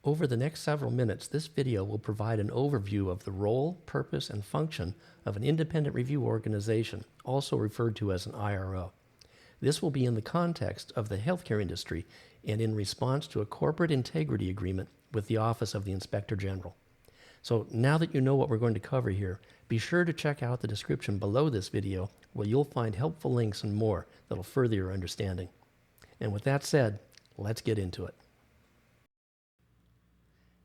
Over the next several minutes, this video will provide an overview of the role, purpose, and function of an independent review organization, also referred to as an IRO. This will be in the context of the healthcare industry and in response to a corporate integrity agreement with the Office of the Inspector General. So now that you know what we're going to cover here, be sure to check out the description below this video where you'll find helpful links and more that'll further your understanding. And with that said, let's get into it.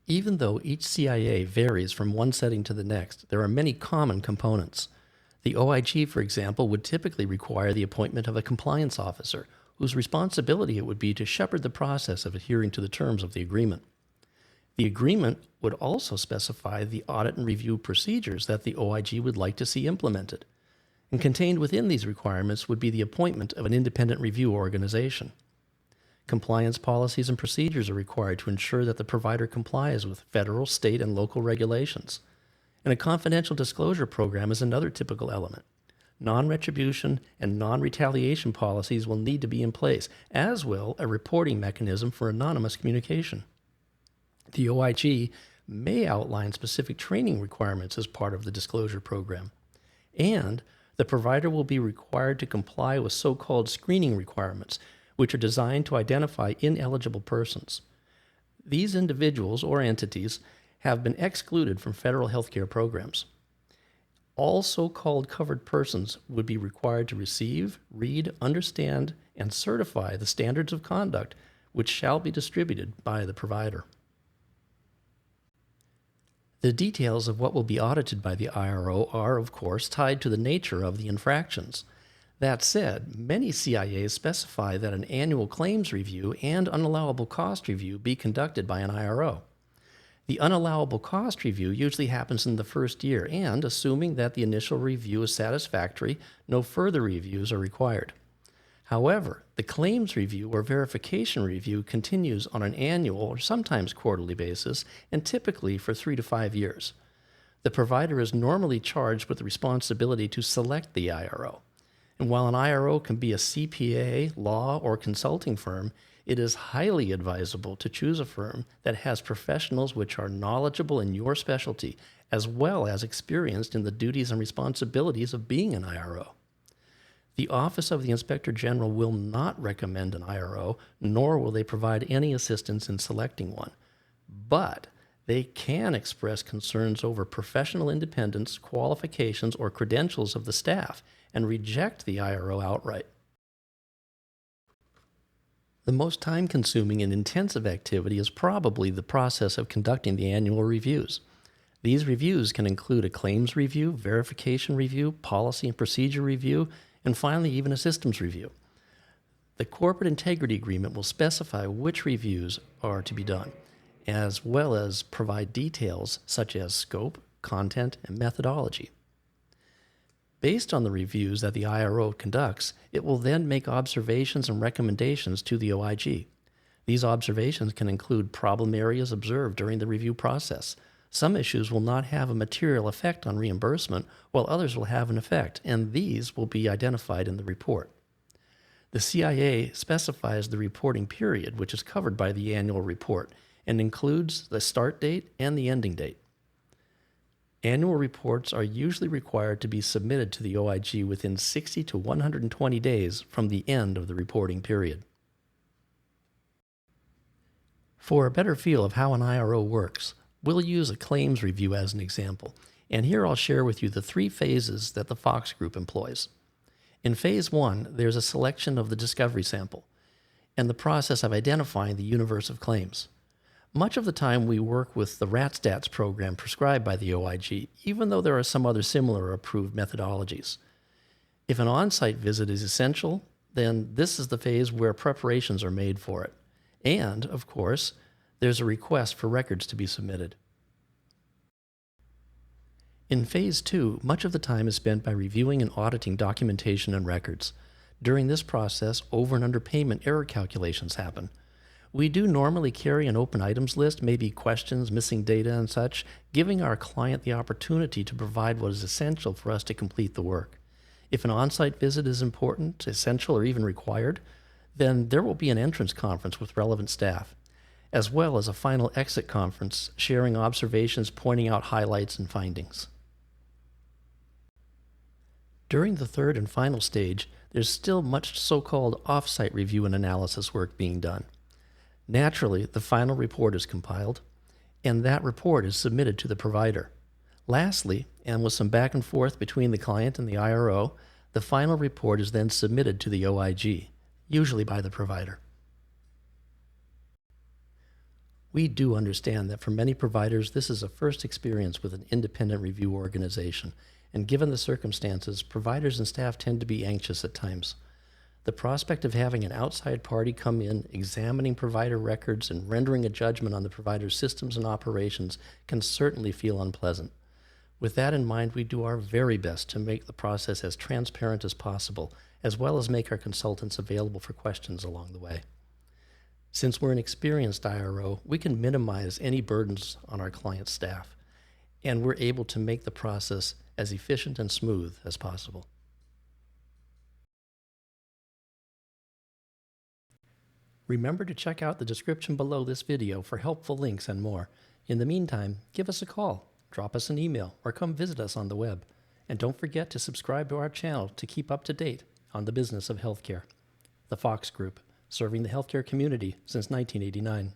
Even though each CIA varies from one setting to the next, there are many common components. The OIG, for example, would typically require the appointment of a compliance officer, whose responsibility it would be to shepherd the process of adhering to the terms of the agreement. The agreement would also specify the audit and review procedures that the OIG would like to see implemented. And contained within these requirements would be the appointment of an independent review organization. Compliance policies and procedures are required to ensure that the provider complies with federal, state, and local regulations. And a confidential disclosure program is another typical element. Non-retribution and non-retaliation policies will need to be in place, as will a reporting mechanism for anonymous communication. The OIG may outline specific training requirements as part of the disclosure program. And the provider will be required to comply with so-called screening requirements, which are designed to identify ineligible persons. These individuals or entities have been excluded from federal healthcare programs. All so-called covered persons would be required to receive, read, understand, and certify the standards of conduct which shall be distributed by the provider. The details of what will be audited by the IRO are, of course, tied to the nature of the infractions. That said, many CIAs specify that an annual claims review and unallowable cost review be conducted by an IRO. The unallowable cost review usually happens in the first year, and assuming that the initial review is satisfactory, no further reviews are required. However, the claims review or verification review continues on an annual or sometimes quarterly basis, and typically for 3 to 5 years. The provider is normally charged with the responsibility to select the IRO. And while an IRO can be a CPA, law, or consulting firm, it is highly advisable to choose a firm that has professionals which are knowledgeable in your specialty, as well as experienced in the duties and responsibilities of being an IRO. The Office of the Inspector General will not recommend an IRO, nor will they provide any assistance in selecting one. But they can express concerns over professional independence, qualifications, or credentials of the staff, and reject the IRO outright. The most time-consuming and intensive activity is probably the process of conducting the annual reviews. These reviews can include a claims review, verification review, policy and procedure review, and finally even a systems review. The corporate integrity agreement will specify which reviews are to be done, as well as provide details such as scope, content, and methodology. Based on the reviews that the IRO conducts, it will then make observations and recommendations to the OIG. These observations can include problem areas observed during the review process. Some issues will not have a material effect on reimbursement, while others will have an effect, and these will be identified in the report. The CIA specifies the reporting period, which is covered by the annual report, and includes the start date and the ending date. Annual reports are usually required to be submitted to the OIG within 60 to 120 days from the end of the reporting period. For a better feel of how an IRO works, we'll use a claims review as an example, and here I'll share with you the 3 phases that the Fox Group employs. In Phase 1, there's a selection of the discovery sample and the process of identifying the universe of claims. Much of the time we work with the RATSTATS program prescribed by the OIG, even though there are some other similar approved methodologies. If an on-site visit is essential, then this is the phase where preparations are made for it. And, of course, there's a request for records to be submitted. In Phase 2, much of the time is spent by reviewing and auditing documentation and records. During this process, over and underpayment error calculations happen. We do normally carry an open items list, maybe questions, missing data, and such, giving our client the opportunity to provide what is essential for us to complete the work. If an on-site visit is important, essential, or even required, then there will be an entrance conference with relevant staff. as well as a final exit conference sharing observations, pointing out highlights and findings. During the third and final stage, there's still much so-called off-site review and analysis work being done. Naturally, the final report is compiled, and that report is submitted to the provider. Lastly, and with some back and forth between the client and the IRO, the final report is then submitted to the OIG, usually by the provider. We do understand that for many providers, this is a first experience with an independent review organization, and given the circumstances, providers and staff tend to be anxious at times. The prospect of having an outside party come in, examining provider records, and rendering a judgment on the provider's systems and operations can certainly feel unpleasant. With that in mind, we do our very best to make the process as transparent as possible, as well as make our consultants available for questions along the way. Since we're an experienced IRO, we can minimize any burdens on our client staff, and we're able to make the process as efficient and smooth as possible. Remember to check out the description below this video for helpful links and more. In the meantime, give us a call, drop us an email, or come visit us on the web. And don't forget to subscribe to our channel to keep up to date on the business of healthcare. The Fox Group, serving the healthcare community since 1989.